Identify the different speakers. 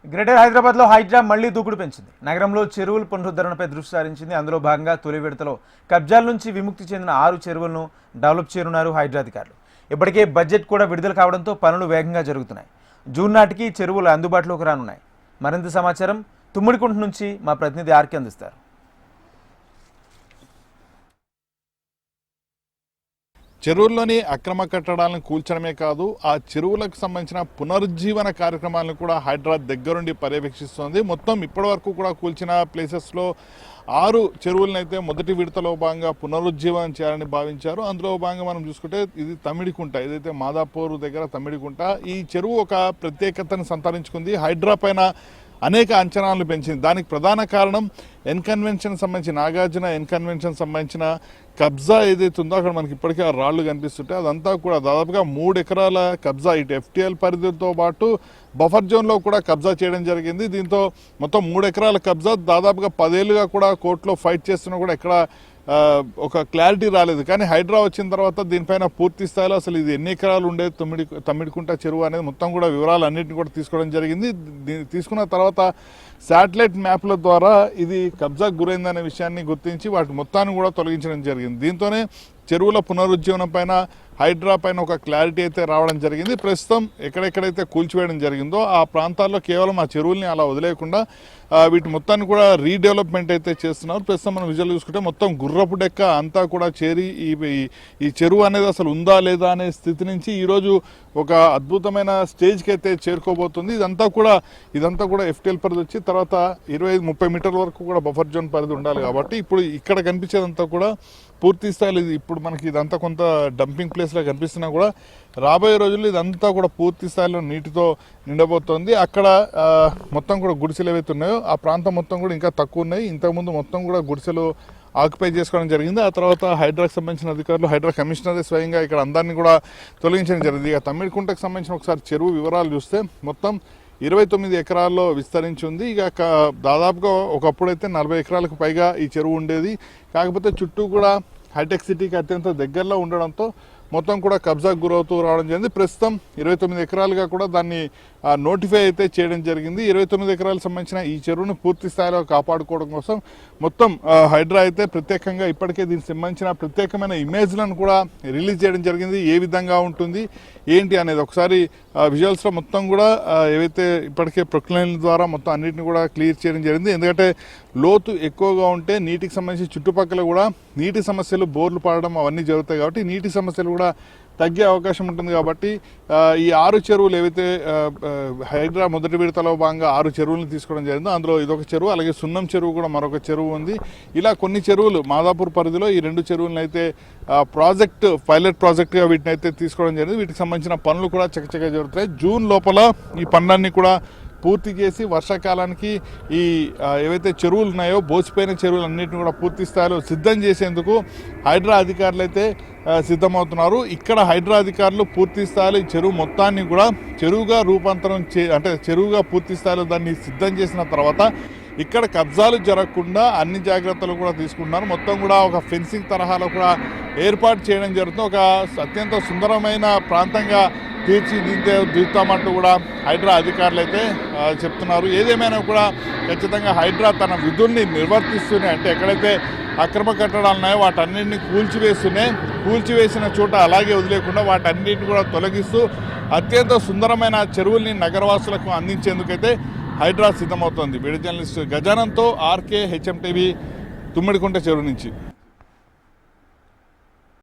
Speaker 1: Greater హైదరాబాద్లో హైడ్రా మళ్లీ దూకుడు పెంచింది. నగరంలో చెరువుల పునరుద్ధరణపై దృష్టి సారించింది. అందులో భాగంగా తొలి విడతలో కబ్జాల నుంచి విముక్తి చెందిన 6 చెరువులను డెవలప్ చేయనున్నారు హైడ్రా అధికారులు. ఇప్పటికే బడ్జెట్ కూడా విడుదల కావడంతో పనులు వేగంగా జరుగుతున్నాయి. జూన్ నాటికి చెరువులు అందుబాటులోకి రానున్నాయి. మరింత సమాచారం తుమ్మిడికుంట నుంచి మా ప్రతినిధి ఆర్కే అందిస్తారు.
Speaker 2: చెరువుల్లోని అక్రమ కట్టడాలను కూల్చడమే కాదు, ఆ చెరువులకు సంబంధించిన పునరుజ్జీవన కార్యక్రమాలను కూడా హైదరాబాద్ దగ్గరుండి పర్యవేక్షిస్తోంది. మొత్తం ఇప్పటి వరకు కూడా కూల్చిన ప్లేసెస్లో 6 చెరువులను అయితే మొదటి విడతలో భాగంగా పునరుజ్జీవనం చేయాలని భావించారు. అందులో భాగంగా మనం చూసుకుంటే ఇది తమ్మిడికుంట, ఏదైతే మాదాపూర్ దగ్గర తమ్మిడికుంట, ఈ చెరువు ఒక ప్రత్యేకతను సంతరించుకుంది. హైడ్రా పైన అనేక అంచనాలను పెంచింది. దానికి ప్రధాన కారణం ఎన్కన్వెన్షన్ సంబంధించి నాగార్జున ఎన్కన్వెన్షన్ సంబంధించిన కబ్జా ఏదైతే ఉందో అక్కడ మనకి ఇప్పటికే ఆ రాళ్లు కనిపిస్తుంటే అదంతా కూడా దాదాపుగా 3 ఎకరాల కబ్జా, ఇటు FTL పరిధితో పాటు బఫర్ జోన్లో కూడా కబ్జా చేయడం జరిగింది. దీంతో మొత్తం 3 ఎకరాల కబ్జా, దాదాపుగా 10 ఏళ్ళుగా కూడా కోర్టులో ఫైట్ చేస్తున్నా కూడా ఎక్కడ ఒక క్లారిటీ రాలేదు. కానీ హైడ్రా వచ్చిన తర్వాత దీనిపైన పూర్తి స్థాయిలో అసలు ఇది ఎన్ని ఎకరాలు ఉండేది తమ్మిడికుంట చెరువు అనేది మొత్తం కూడా వివరాలు అన్నింటినీ కూడా తీసుకోవడం జరిగింది. తీసుకున్న తర్వాత శాటిలైట్ మ్యాప్ల ద్వారా ఇది కబ్జాకు గురైందనే విషయాన్ని గుర్తించి వాటి మొత్తాన్ని కూడా తొలగించడం జరిగింది. దీంతోనే చెరువుల పునరుజ్జీవనం పైన హైడ్రా పైన ఒక క్లారిటీ అయితే రావడం జరిగింది. ప్రస్తుతం ఎక్కడెక్కడైతే కూల్చివేయడం జరిగిందో ఆ ప్రాంతాల్లో కేవలం ఆ చెరువుల్ని అలా వదిలేయకుండా వీటి మొత్తాన్ని కూడా రీడెవలప్మెంట్ అయితే చేస్తున్నారు. ప్రస్తుతం మనం విజువల్ చూసుకుంటే మొత్తం గుర్రపు డెక్క అంతా కూడా చేరి ఈ చెరువు అనేది అసలు ఉందా లేదా అనే స్థితి నుంచి ఈరోజు ఒక అద్భుతమైన స్టేజ్కి అయితే చేరుకోబోతుంది. ఇదంతా కూడా FTL పరిధి వచ్చి తర్వాత 25-30 మీటర్ల వరకు కూడా బఫర్ జోన్ పరిధి ఉండాలి. కాబట్టి ఇప్పుడు ఇక్కడ కనిపించేదంతా కూడా పూర్తి స్థాయిలో ఇప్పుడు మనకి ఇదంతా కొంత డంపింగ్ ప్లేస్లో కనిపిస్తున్నా కూడా రాబోయే రోజుల్లో ఇదంతా కూడా పూర్తి స్థాయిలో నీటితో నిండబోతోంది. అక్కడ మొత్తం కూడా గుడిసెలు ఏవైతే ఉన్నాయో ఆ ప్రాంతం మొత్తం కూడా ఇంకా తక్కువ ఉన్నాయి. ఇంతకుముందు మొత్తం కూడా గుడిసెలు ఆక్యుపై చేసుకోవడం జరిగింది. ఆ తర్వాత హైడ్రాకి సంబంధించిన అధికారులు, హైడ్రా కమిషనరే స్వయంగా ఇక్కడ అందరినీ కూడా తొలగించడం జరిగింది. ఇక తమ్మిడికుంటకు సంబంధించిన ఒకసారి చెరువు వివరాలు చూస్తే మొత్తం 29 ఎకరాల్లో విస్తరించి ఉంది. ఇక దాదాపుగా ఒకప్పుడైతే 40 ఎకరాలకు పైగా ఈ చెరువు ఉండేది. కాకపోతే చుట్టూ కూడా హైటెక్ సిటీకి అత్యంత దగ్గరలో ఉండడంతో మొత్తం కూడా కబ్జాకు గురవుతూ రావడం జరిగింది. ప్రస్తుతం 29 ఎకరాలుగా కూడా దాన్ని నోటిఫై అయితే చేయడం జరిగింది. 29 ఎకరాలకు సంబంధించిన ఈ చెరువును పూర్తి స్థాయిలో కాపాడుకోవడం కోసం మొత్తం హైడ్రా అయితే ప్రత్యేకంగా ఇప్పటికే దీనికి సంబంధించిన ప్రత్యేకమైన ఇమేజ్లను కూడా రిలీజ్ చేయడం జరిగింది. ఏ విధంగా ఉంటుంది ఏంటి అనేది ఒకసారి విజువల్స్లో మొత్తం కూడా ఏవైతే ఇప్పటికే ప్రొక్లైన్ల ద్వారా మొత్తం అన్నింటిని కూడా క్లియర్ చేయడం జరిగింది. ఎందుకంటే లోతు ఎక్కువగా ఉంటే నీటికి సంబంధించి చుట్టుపక్కల కూడా నీటి సమస్యలు, బోర్లు పడడం అవన్నీ జరుగుతాయి. కాబట్టి నీటి సమస్యలు కూడా తగ్గే అవకాశం ఉంటుంది. కాబట్టి ఈ 6 చెరువులు ఏవైతే హైడ్రా మొదటి విడతలో భాగంగా 6 చెరువులను తీసుకోవడం జరిగిందో అందులో ఇదొక చెరువు, అలాగే సున్నం చెరువు కూడా మరొక చెరువు ఉంది. ఇలా కొన్ని చెరువులు మాదాపూర్ పరిధిలో ఈ 2 చెరువులను అయితే పైలట్ ప్రాజెక్ట్గా వీటిని అయితే తీసుకోవడం జరిగింది. వీటికి సంబంధించిన పనులు కూడా చకచకా జరుగుతాయి. జూన్ లోపల ఈ పనులన్నీ కూడా పూర్తి చేసి వర్షాకాలానికి ఈ ఏవైతే చెరువులు ఉన్నాయో బోసిపోయిన చెరువులు అన్నింటిని కూడా పూర్తి స్థాయిలో సిద్ధం చేసేందుకు హైడ్రా అధికారులు అయితే సిద్ధమవుతున్నారు. ఇక్కడ హైడ్రా అధికారులు పూర్తి స్థాయిలో ఈ చెరువు మొత్తాన్ని కూడా చెరువుగా రూపాంతరం చెరువుగా పూర్తి స్థాయిలో దాన్ని సిద్ధం చేసిన తర్వాత ఇక్కడ కబ్జాలు జరగకుండా అన్ని జాగ్రత్తలు కూడా తీసుకుంటున్నారు. మొత్తం కూడా ఒక ఫెన్సింగ్ తరహాలో కూడా ఏర్పాటు చేయడం జరుగుతుంది. ఒక అత్యంత సుందరమైన ప్రాంతంగా తీర్చిదిద్దామంటూ కూడా హైడ్రా అధికారులు అయితే చెప్తున్నారు. ఏదేమైనా కూడా ఖచ్చితంగా హైడ్రా తన విధుల్ని నిర్వర్తిస్తూనే, అంటే ఎక్కడైతే అక్రమ కట్టడాలు ఉన్నాయో వాటన్నింటినీ కూల్చివేసిన చోట అలాగే వదిలేకుండా వాటన్నింటిని కూడా తొలగిస్తూ అత్యంత సుందరమైన చెరువుల్ని నగరవాసులకు అందించేందుకైతే హైడ్రా సిద్ధమవుతోంది. వీడియో జర్నలిస్ట్ గజానంతో ఆర్కే, HM టీవీ, తుమ్మిడికుంట చెరువు నుంచి.